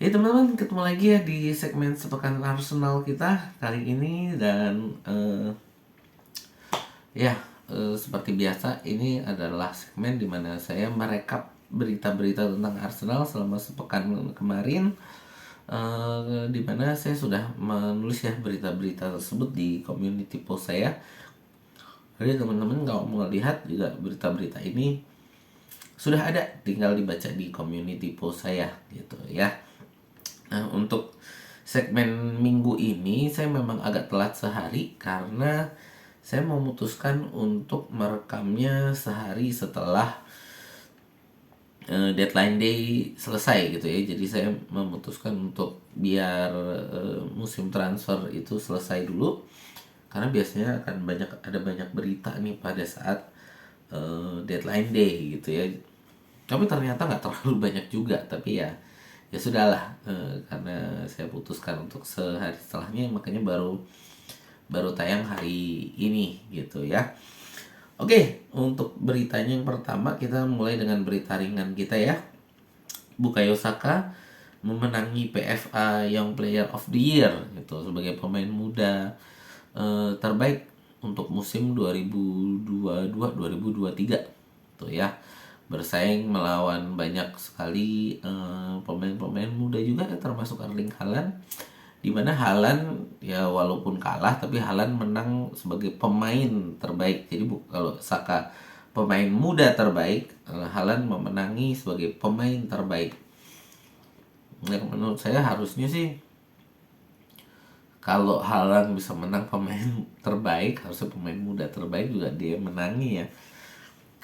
Ya teman-teman, ketemu lagi ya di segmen sepekan Arsenal kita kali ini. Dan ya seperti biasa, ini adalah segmen dimana saya merekap berita-berita tentang Arsenal selama sepekan kemarin, dimana saya sudah menulis ya berita-berita tersebut di community post saya. Jadi teman-teman kalau mau lihat juga berita-berita ini sudah ada, tinggal dibaca di community post saya gitu ya. Nah, untuk segmen minggu ini saya memang agak telat sehari karena saya memutuskan untuk merekamnya sehari setelah deadline day selesai gitu ya. Jadi saya memutuskan untuk biar musim transfer itu selesai dulu, karena biasanya akan ada banyak berita nih pada saat deadline day gitu ya. Tapi ternyata nggak terlalu banyak juga, tapi ya sudahlah, karena saya putuskan untuk sehari setelahnya, makanya baru tayang hari ini gitu ya. Oke, untuk beritanya yang pertama kita mulai dengan berita ringan kita ya. Bukayo Saka memenangi PFA Young Player of the Year gitu sebagai pemain muda terbaik untuk musim 2022-2023 tuh ya. Bersaing melawan banyak sekali pemain-pemain muda juga ya, termasuk Erling Haaland, di mana Haaland ya walaupun kalah tapi Haaland menang sebagai pemain terbaik. Jadi kalau Saka pemain muda terbaik, Haaland memenangi sebagai pemain terbaik. Yang menurut saya harusnya sih kalau Haaland bisa menang pemain terbaik, harusnya pemain muda terbaik juga dia menangi ya.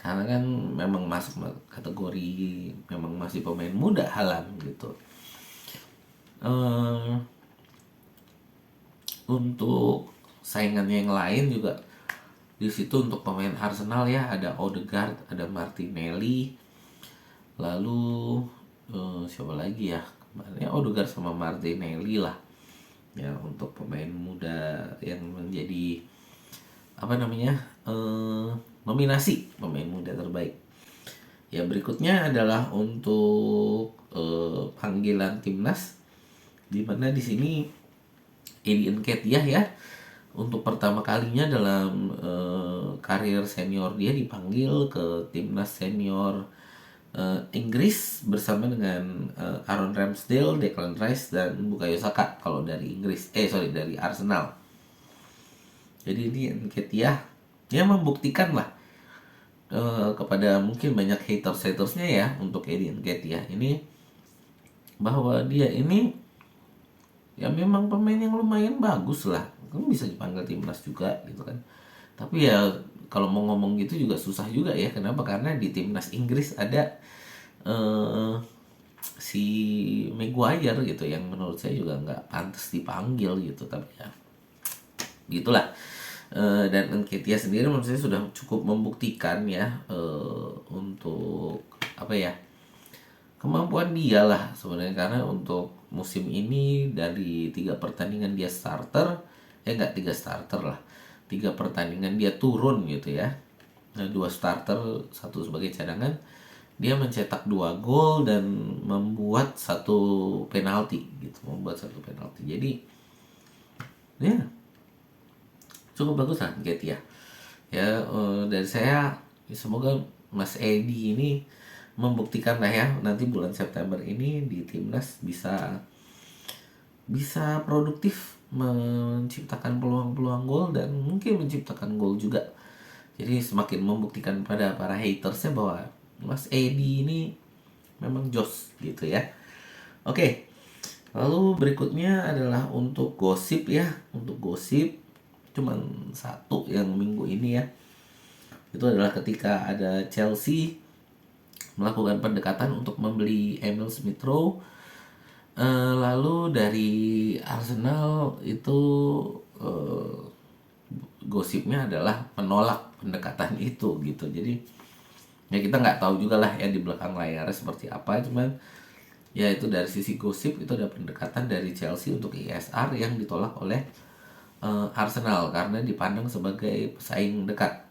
Karena kan memang masuk kategori, memang masih pemain muda Haaland gitu. Untuk saingan yang lain juga di situ untuk pemain Arsenal ya, ada Odegaard, ada Martinelli, lalu siapa lagi ya, kemarin Odegaard sama Martinelli lah ya untuk pemain muda yang menjadi apa namanya nominasi pemain muda terbaik. Ya berikutnya adalah untuk panggilan timnas, di mana di sini Eddie Nketiah ya untuk pertama kalinya dalam karir senior dia dipanggil ke timnas senior Inggris bersama dengan Aaron Ramsdale, Declan Rice, dan Bukayo Saka kalau dari Inggris. Dari Arsenal. Jadi ini Nketiah dia membuktikan lah kepada mungkin banyak hatersnya ya untuk Eddie Nketiah ini, bahwa dia ini ya memang pemain yang lumayan bagus lah, kan bisa dipanggil timnas juga gitu kan. Tapi ya kalau mau ngomong gitu juga susah juga ya. Kenapa? Karena di timnas Inggris ada si Maguire gitu, yang menurut saya juga nggak pantas dipanggil gitu. Tapi ya gitulah. Dan Nketiah sendiri menurut saya sudah cukup membuktikan ya untuk apa ya, kemampuan dia lah sebenarnya. Karena untuk musim ini dari 3 pertandingan dia starter, nggak 3 starter lah, 3 pertandingan dia turun gitu ya. Nah, 2 starter, 1 sebagai cadangan, dia mencetak 2 gol dan membuat 1 penalti gitu, jadi ya cukup bagus lah gitu ya. Dari saya semoga Mas Edi ini membuktikan lah ya, nanti bulan September ini di timnas bisa produktif menciptakan peluang-peluang gol dan mungkin menciptakan gol juga. Jadi semakin membuktikan pada para hatersnya bahwa Mas Edi ini memang jos gitu ya. Oke, lalu berikutnya adalah untuk gosip ya. Untuk gosip cuman satu yang minggu ini ya, itu adalah ketika ada Chelsea melakukan pendekatan untuk membeli Emil Smith Rowe. Lalu dari Arsenal itu gosipnya adalah menolak pendekatan itu gitu. Jadi ya kita nggak tahu juga lah ya di belakang layar seperti apa. Cuman ya itu dari sisi gosip itu ada pendekatan dari Chelsea untuk ISR yang ditolak oleh Arsenal karena dipandang sebagai pesaing dekat.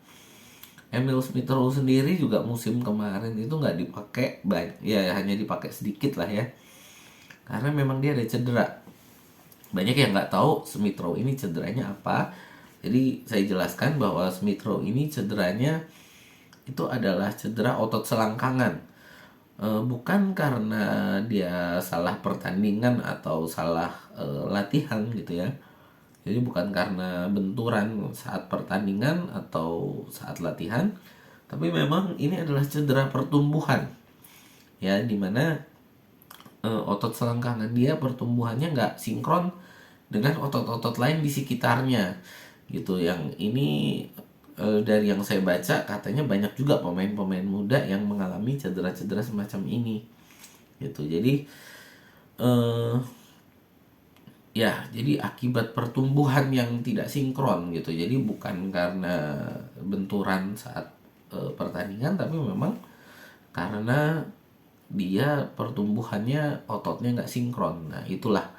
Emil Smith Rowe sendiri juga musim kemarin itu nggak dipakai banyak, ya hanya dipakai sedikit lah ya. karena memang dia ada cedera. Banyak yang nggak tahu Smith Rowe ini cederanya apa. Jadi saya jelaskan bahwa Smith Rowe ini cederanya itu adalah cedera otot selangkangan. Bukan karena dia salah pertandingan atau salah latihan gitu ya. Jadi bukan karena benturan saat pertandingan atau saat latihan, tapi memang ini adalah cedera pertumbuhan. Ya, dimana otot selangkangan dia pertumbuhannya nggak sinkron dengan otot-otot lain di sekitarnya gitu. Yang ini dari yang saya baca katanya banyak juga pemain-pemain muda yang mengalami cedera-cedera semacam ini gitu. Jadi eh, ya, jadi akibat pertumbuhan yang tidak sinkron gitu. Jadi bukan karena benturan saat pertandingan, tapi memang karena dia pertumbuhannya ototnya nggak sinkron. Nah, itulah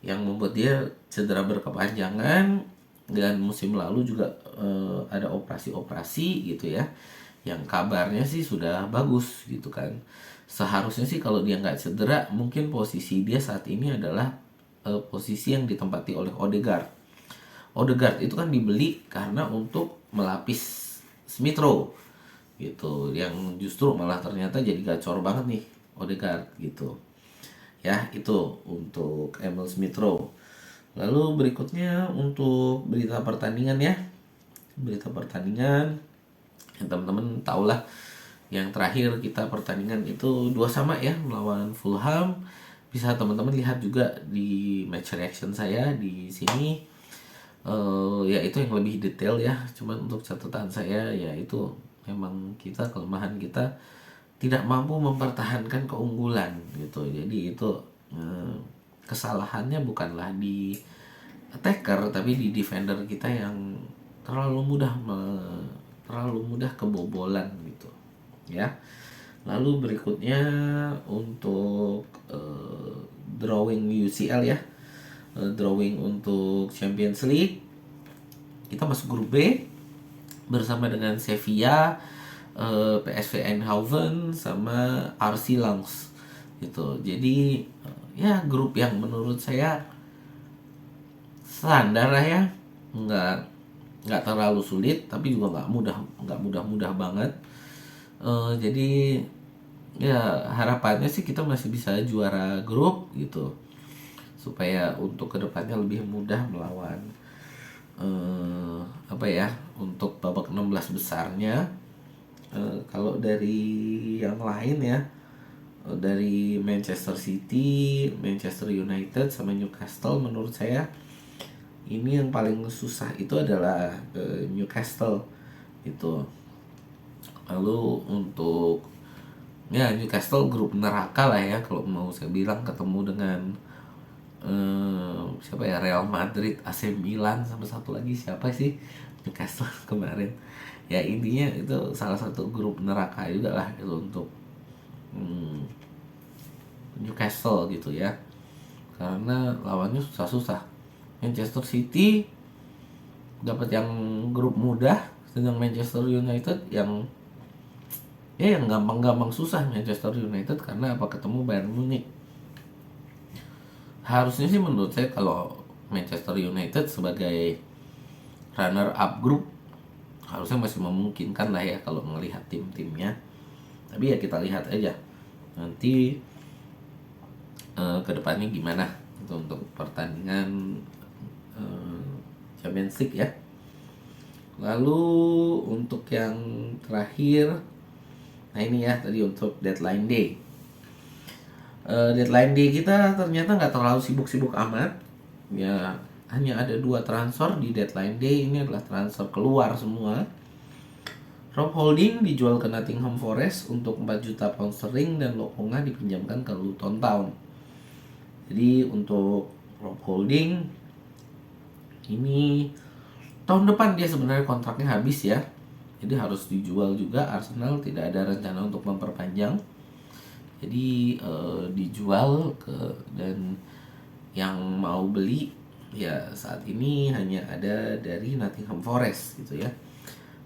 yang membuat dia cedera berkepanjangan. Dan musim lalu juga ada operasi-operasi gitu ya, yang kabarnya sih sudah bagus gitu kan. Seharusnya sih kalau dia nggak cedera, mungkin posisi dia saat ini adalah posisi yang ditempati oleh Odegaard. Odegaard itu kan dibeli karena untuk melapis Smith Rowe gitu, yang justru malah ternyata jadi gacor banget nih Odegaard gitu ya. Itu untuk Emil Smith Rowe. Lalu berikutnya untuk berita pertandingan ya. Berita pertandingan yang teman-teman tahulah, yang terakhir kita pertandingan itu 2-2 ya melawan Fulham. Bisa teman-teman lihat juga di match reaction saya di sini. Ya itu yang lebih detail ya. Cuman untuk catatan saya ya itu memang kita, kelemahan kita tidak mampu mempertahankan keunggulan gitu. Jadi itu kesalahannya bukanlah di attacker, tapi di defender kita yang terlalu mudah kebobolan gitu ya. Lalu berikutnya untuk drawing UCL ya. Drawing untuk Champions League, kita masuk grup B bersama dengan Sevilla, PSV Eindhoven sama RC Lens gitu. Jadi ya grup yang menurut saya standar lah ya, nggak terlalu sulit tapi juga nggak mudah banget. Jadi ya harapannya sih kita masih bisa juara grup gitu, supaya untuk kedepannya lebih mudah melawan untuk babak 16 besarnya. Kalau dari yang lain ya, dari Manchester City, Manchester United sama Newcastle, menurut saya ini yang paling susah itu adalah Newcastle itu. Lalu untuk ya Newcastle grup neraka lah ya kalau mau saya bilang, ketemu dengan siapa ya, Real Madrid, AC Milan, sama satu lagi siapa sih, Newcastle kemarin. Ya intinya itu salah satu grup neraka juga lah itu untuk Newcastle gitu ya, karena lawannya susah-susah. Manchester City dapat yang grup mudah, sedang Manchester United yang gampang-gampang susah. Manchester United karena ketemu Bayern Munich. Harusnya sih menurut saya kalau Manchester United sebagai runner up grup harusnya masih memungkinkan lah ya kalau melihat tim-timnya. Tapi ya kita lihat aja nanti kedepannya gimana itu untuk pertandingan Champions League ya. Lalu untuk yang terakhir, nah ini ya tadi untuk deadline day. Deadline day kita ternyata nggak terlalu sibuk-sibuk amat ya. Hanya ada 2 transfer di deadline day. Ini adalah transfer keluar semua. Rob Holding dijual ke Nottingham Forest untuk 4 juta pound sterling dan Lokonga dipinjamkan ke Luton Town. Jadi untuk Rob Holding ini tahun depan dia sebenarnya kontraknya habis ya. Jadi harus dijual juga. Arsenal tidak ada rencana untuk memperpanjang. Jadi dijual dan yang mau beli ya saat ini hanya ada dari Nottingham Forest gitu ya.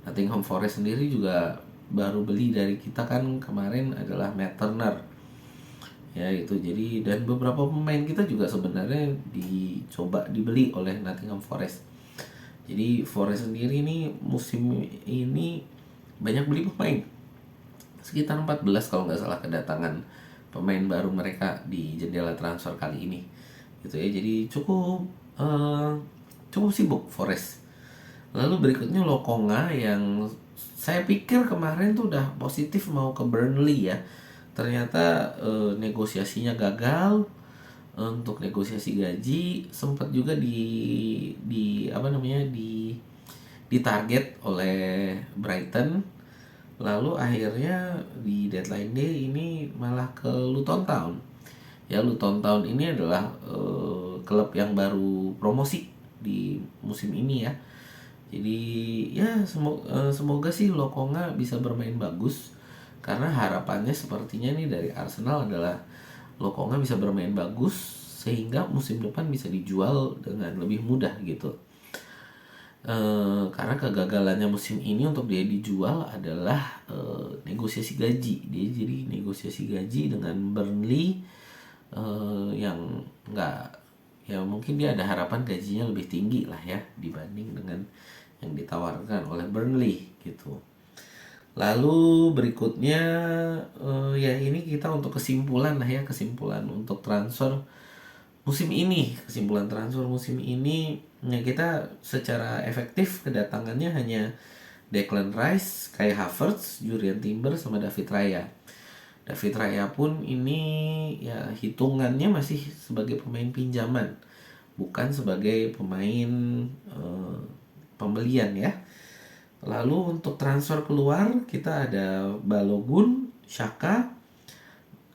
Nottingham Forest sendiri juga baru beli dari kita kan kemarin adalah Matt Turner ya itu. Jadi dan beberapa pemain kita juga sebenarnya dicoba dibeli oleh Nottingham Forest. Jadi Forest sendiri nih musim ini banyak beli pemain, sekitar 14 kalau nggak salah kedatangan pemain baru mereka di jendela transfer kali ini gitu ya. Jadi eh, cukup sibuk Forest. Lalu berikutnya Lokonga yang saya pikir kemarin tuh udah positif mau ke Burnley ya. Ternyata negosiasinya gagal. Untuk negosiasi gaji sempat juga di apa namanya di target oleh Brighton. Lalu akhirnya di deadline day ini malah ke Luton Town. Ya, Luton Town ini adalah klub yang baru promosi di musim ini ya. Jadi ya semoga sih Lokonga bisa bermain bagus, karena harapannya sepertinya nih dari Arsenal adalah Lokonga bisa bermain bagus sehingga musim depan bisa dijual dengan lebih mudah gitu. Karena kegagalannya musim ini untuk dia dijual adalah negosiasi gaji. Dia jadi negosiasi gaji dengan Burnley yang nggak, ya mungkin dia ada harapan gajinya lebih tinggi lah ya dibanding dengan yang ditawarkan oleh Burnley gitu. Lalu berikutnya ya ini kita untuk kesimpulan lah ya, kesimpulan untuk transfer musim ini. Kesimpulan transfer musim ini ya, kita secara efektif kedatangannya hanya Declan Rice, Kai Havertz, Jurriën Timber sama David Raya. David Raya pun ini ya hitungannya masih sebagai pemain pinjaman, bukan sebagai pemain pembelian ya. Lalu untuk transfer keluar kita ada Balogun, Xhaka,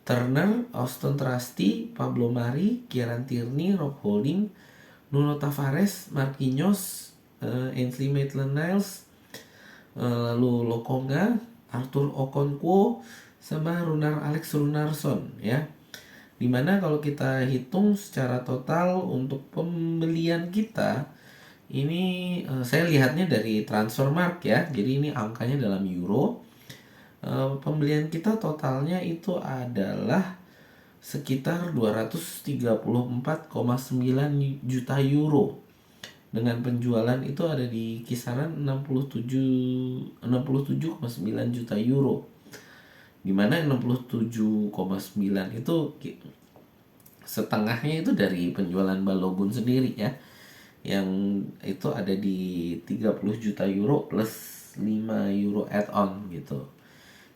Turner, Auston Trusty, Pablo Mari, Kieran Tierney, Rob Holding, Nuno Tavares, Marquinhos, Ainsley Maitland-Niles, lalu Lokonga, Arthur Okonkwo, sama Alex Runarsson ya. Dimana kalau kita hitung secara total untuk pembelian kita ini saya lihatnya dari Transfermarkt ya. Jadi ini angkanya dalam euro. Pembelian kita totalnya itu adalah sekitar 234,9 juta euro. Dengan penjualan itu ada di kisaran 67,9 juta euro. Dimana 67,9 itu setengahnya itu dari penjualan Balogun sendiri ya, yang itu ada di 30 juta euro plus 5 euro add-on gitu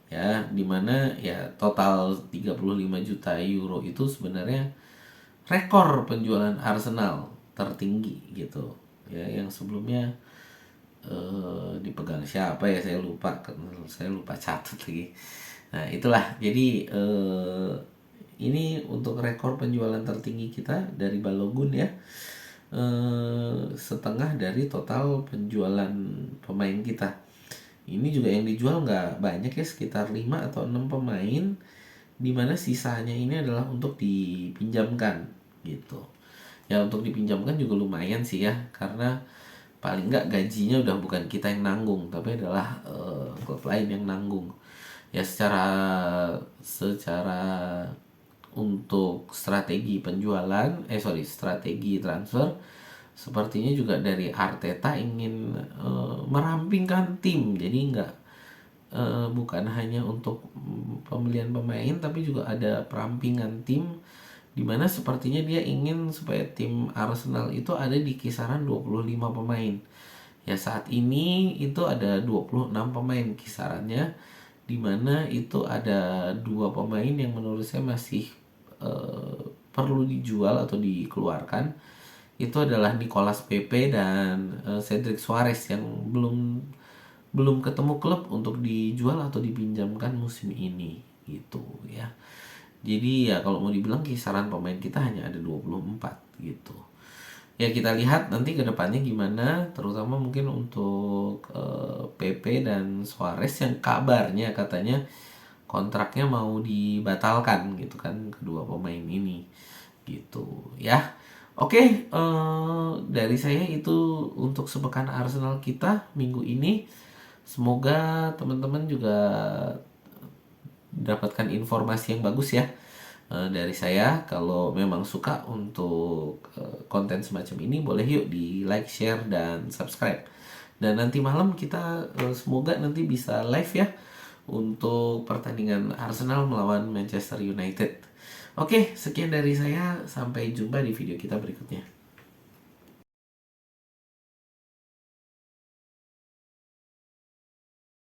ya. Dimana ya total 35 juta euro itu sebenarnya rekor penjualan Arsenal tertinggi gitu ya, yang sebelumnya dipegang siapa ya, saya lupa catat lagi. Nah itulah, jadi ini untuk rekor penjualan tertinggi kita dari Balogun ya. Setengah dari total penjualan pemain kita. Ini juga yang dijual nggak banyak ya, sekitar 5 atau 6 pemain, dimana sisanya ini adalah untuk dipinjamkan gitu. Ya untuk dipinjamkan juga lumayan sih ya, karena paling nggak gajinya udah bukan kita yang nanggung, tapi adalah klub lain yang nanggung. Ya secara untuk strategi penjualan, strategi transfer, sepertinya juga dari Arteta ingin merampingkan tim. Jadi bukan hanya untuk pembelian pemain, tapi juga ada perampingan tim, dimana sepertinya dia ingin supaya tim Arsenal itu ada di kisaran 25 pemain. Ya saat ini itu ada 26 pemain kisarannya, dimana itu ada 2 pemain yang menurut saya masih perlu dijual atau dikeluarkan. Itu adalah Nicolas Pepe dan Cedric Suarez yang belum ketemu klub untuk dijual atau dipinjamkan musim ini gitu ya. Jadi ya kalau mau dibilang kisaran pemain kita hanya ada 24 gitu. Ya kita lihat nanti ke depannya gimana, terutama mungkin untuk Pepe dan Suarez yang kabarnya katanya kontraknya mau dibatalkan gitu kan, kedua pemain ini gitu ya. Oke, dari saya itu untuk sepekan Arsenal kita minggu ini. Semoga teman-teman juga dapatkan informasi yang bagus ya dari saya. Kalau memang suka untuk konten semacam ini, boleh yuk di like, share, dan subscribe. Dan nanti malam kita semoga nanti bisa live ya untuk pertandingan Arsenal melawan Manchester United. Oke, sekian dari saya. Sampai jumpa di video kita berikutnya.